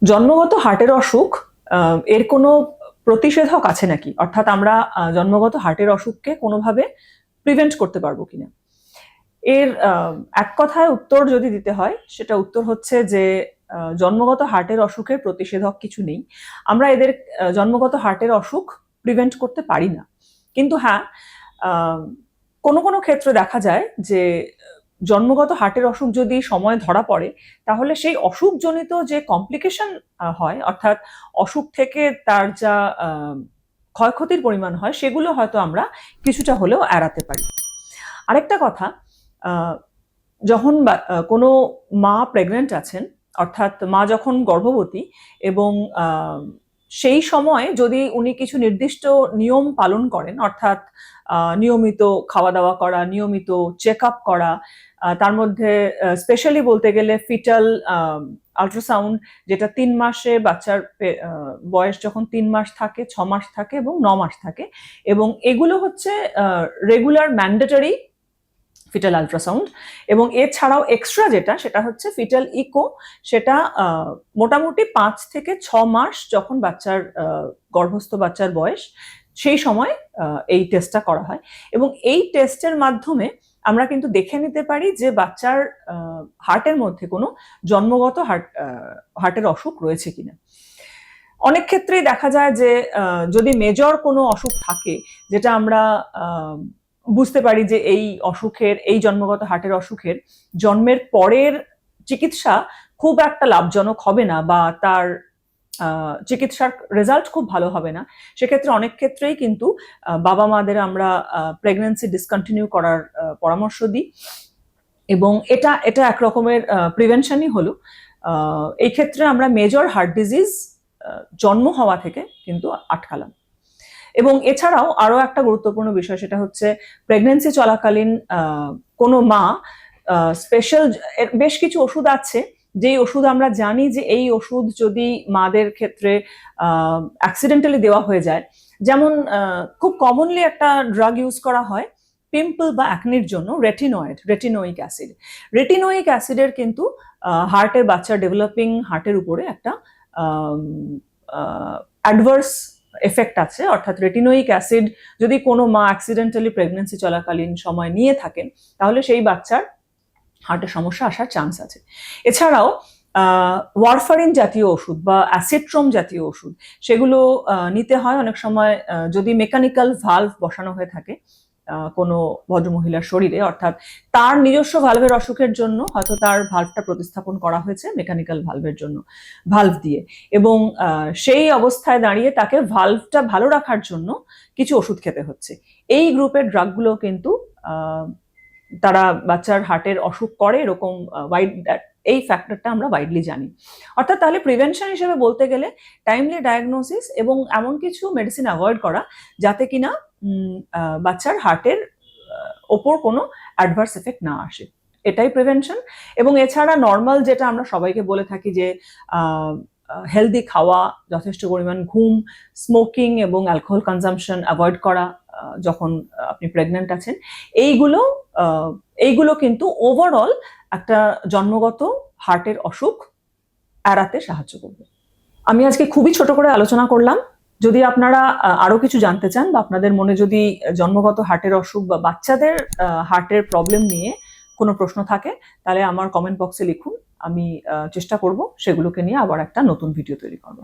জন্মগত হার্টের অসুখ এর কোনো প্রতিষেধক আছে নাকি, অর্থাৎ আমরা জন্মগত হার্টের অসুখকে কোনোভাবে প্রিভেন্ট করতে পারবো কিনা? এর এক কথায় উত্তর যদি দিতে হয়, সেটা উত্তর হচ্ছে যে জন্মগত হার্টের অসুখের প্রতিষেধক কিছু নেই। আমরা এদের জন্মগত হার্টের অসুখ প্রিভেন্ট করতে পারি না। কিন্তু হ্যাঁ, কোনো কোনো ক্ষেত্রে দেখা যায় যে জন্মগত হার্টের অসুখ যদি সময় ধরা পড়ে, তাহলে সেই অসুখজনিত যে কমপ্লিকেশন হয়, অর্থাৎ অসুখ থেকে তার যা ক্ষয়ক্ষতির পরিমাণ হয়, সেগুলো হয়তো আমরা কিছুটা হলেও এড়াতে পারি। আরেকটা কথা, যখন কোনো মা প্রেগনেন্ট আছেন, অর্থাৎ মা যখন গর্ভবতী, এবং সেই সময় যদি উনি কিছু নির্দিষ্ট নিয়ম পালন করেন, অর্থাৎ নিয়মিত খাওয়া দাওয়া করা, নিয়মিত চেক আপ করা, তার মধ্যে স্পেশালি বলতে গেলে ফিটাল আল্ট্রাসাউন্ড, যেটা 3 মাসে বাচ্চার বয়স যখন 3 মাস থাকে, 6 মাস থাকে এবং 9 মাস থাকে, এবং এগুলো হচ্ছে রেগুলার ম্যান্ডেটরি ফিটাল আল্ট্রাসাউন্ড। এবং এছাড়াও এক্সট্রা যেটা, সেটা হচ্ছে ফিটাল ইকো, সেটা মোটামুটি 5 থেকে 6 মাস যখন বাচ্চার গর্ভস্থ বাচ্চার বয়স, সেই সময় এই টেস্টটা করা হয়। এবং এই টেস্টের মাধ্যমে আমরা কিন্তু দেখে নিতে পারি যে বাচ্চার হার্টের মধ্যে কোনো জন্মগত হার্টের অসুখ রয়েছে কিনা। অনেক ক্ষেত্রেই দেখা যায় যে যদি মেজর কোনো অসুখ থাকে, যেটা আমরা বুঝতে পারি যে এই জন্মগত হার্টের অসুখের জন্মের পরের চিকিৎসা খুব একটা লাভজনক হবে না, বা তার চিকিৎসার রেজাল্ট খুব ভালো হবে না, সেক্ষেত্রে অনেক ক্ষেত্রেই কিন্তু বাবা মাদের আমরা প্রেগন্যান্সি ডিসকন্টিনিউ করার পরামর্শ দিই, এবং এটা এক রকমের প্রিভেনশনই হলো। এই ক্ষেত্রে আমরা মেজর হার্ট ডিজিজ জন্ম হওয়া থেকে কিন্তু আটকালাম। এবং এছাড়াও আরো একটা গুরুত্বপূর্ণ বিষয়, সেটা হচ্ছে প্রেগনেন্সি চলাকালীন কোনো মা স্পেশাল বেশ কিছু ওষুধ আছে, যেই ওষুধ আমরা জানি যে এই ওষুধ যদি মাদের ক্ষেত্রে অ্যাক্সিডেন্টালি দেওয়া হয়ে যায়, যেমন খুব কমনলি একটা ড্রাগ ইউজ করা হয় পিম্পল বা অ্যাকনির জন্য, রেটিনোইক অ্যাসিড। রেটিনোইক অ্যাসিডের কিন্তু হার্টের বাচ্চার ডেভেলপিং হার্টের উপরে একটা অ্যাডভার্স এফেক্ট আছে। অর্থাৎ রেটিনোইক অ্যাসিড যদি কোনো মা অ্যাক্সিডেন্টালি প্রেগনেন্সি চলাকালীন সময় নিয়ে থাকেন, তাহলে সেই বাচ্চার হার্টের সমস্যা আসার চান্স আছে। এছাড়াও ওয়ারফারিন জাতীয় ওষুধ বা অ্যাসিট্রোম জাতীয় ওষুধ, সেগুলো নিতে হয় অনেক সময় যদি মেকানিক্যাল ভালভ বসানো হয়ে থাকে কোনো ভদ্রমহিলার শরীরে, অর্থাৎ তার নিজস্ব ভালভের অসুখের জন্য হয়তো তার ভালভটা প্রতিস্থাপন করা হয়েছে মেকানিক্যাল ভালভের জন্য, ভালভ দিয়ে, এবং সেই অবস্থায় দাঁড়িয়ে তাকে ভালভটা ভালো রাখার জন্য কিছু ওষুধ খেতে হচ্ছে। এই গ্রুপের ড্রাগগুলো কিন্তু তারা বাচ্চার হার্টের অসুখ করে, এরকম এই ফ্যাক্টরটা আমরা ওয়াইডলি জানি। অর্থাৎ তাহলে প্রিভেনশন হিসেবে বলতে গেলে টাইমলি ডায়াগনোসিস এবং এমন কিছু মেডিসিন অ্যাভয়েড করা যাতে কিনা বাচ্চার হার্টের ওপর কোনো অ্যাডভার্স এফেক্ট না আসে, এটাই প্রিভেনশন। এবং এছাড়া নর্মাল যেটা আমরা সবাইকে বলে থাকি যে হেলদি খাওয়া, যথেষ্ট পরিমাণ ঘুম, স্মোকিং এবং অ্যালকোহল কনজাম্পশন অ্যাভয়েড করা যখন আপনি প্রেগনেন্ট আছেন, এইগুলো কিন্তু ওভারঅল একটা জন্মগত হার্টের অসুখ এড়াতে সাহায্য করবে। আমি আজকে খুবই ছোট করে আলোচনা করলাম। যদি আপনারা আরো কিছু জানতে চান, বা আপনাদের মনে যদি জন্মগত হার্টের অসুখ বা বাচ্চাদের হার্টের প্রবলেম নিয়ে কোনো প্রশ্ন থাকে, তাহলে আমার কমেন্ট বক্সে লিখুন। আমি চেষ্টা করব সেগুলোকে নিয়ে আবার একটা নতুন ভিডিও তৈরি করব।